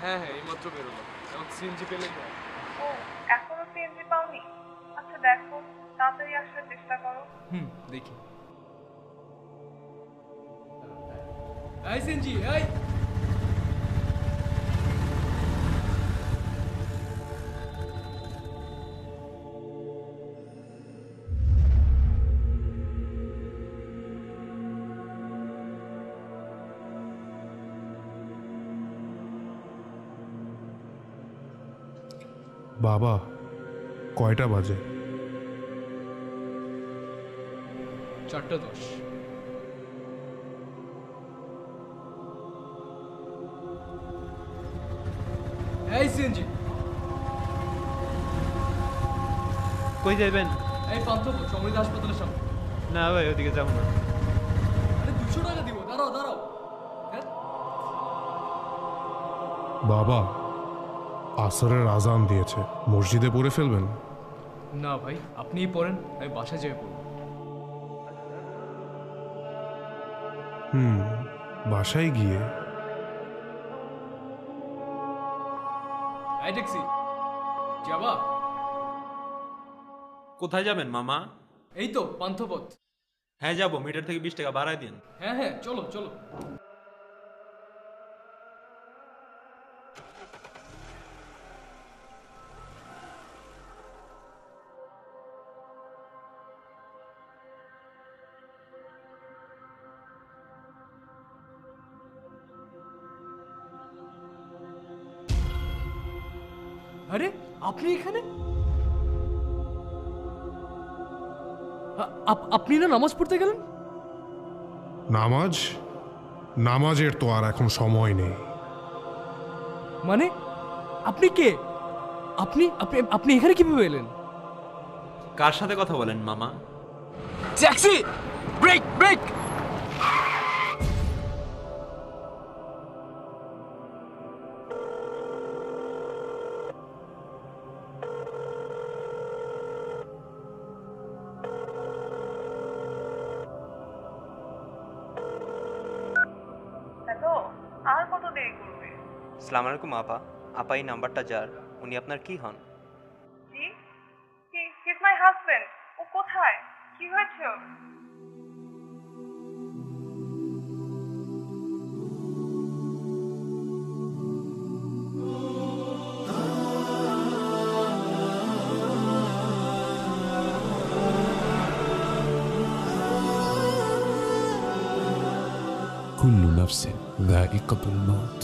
হ্যাঁ হ্যাঁ, এইমাত্র বেরোলাম। এখন সিএনজি পেলেই হয়। ও, এখনো সিএনজি পাওনি? আচ্ছা দেখো, তাড়াতাড়ি আসার চেষ্টা করো। দেখি। এই সিএনজি, এই বাবা, কয়টা বাজে? 4:10। এই সিএনজি, কই যাবেন? এই পান্থপথ সমৃদ্ধ হাসপাতালের সামনে। না ভাই, ওদিকে যাবো না। আরে 200 টাকা দিব, দাঁড়াও দাঁড়াও। হ্যাঁ, বাবা, আসরের আজান দিয়েছে, মসজিদে পড়ে ফেলবেন? না ভাই, আপনিই পড়েন, আমি বাসায় যেয়ে পড়ব। বাসায় গিয়ে? এই ট্যাক্সি যাবা? কোথায় যাবেন মামা? এই তো পান্থপথ। হ্যাঁ যাবো, মিটার থেকে 20 টাকা বাড়ায় দিন। হ্যাঁ হ্যাঁ, চলো চলো। আরে আপনি এখানে? আপনি না নামাজ পড়তে গেলেন? নামাজ? নামাজের তো আর এখন সময় নেই। মানে আপনি কে? আপনি আপনি আপনি এখানে কিভাবে এলেন? কার সাথে কথা বলেন মামা? Taxi, brake brake! হ্যালো, আর কত দেরি করবে? আসসালামু আলাইকুম আপা। আপা, এই নাম্বারটা যার, উনি আপনার কি হন? জি, হি ইজ মাই হাজবেন্ড। ও কোথায়? কি হয়েছে ওর? كل نفس ذائقة الموت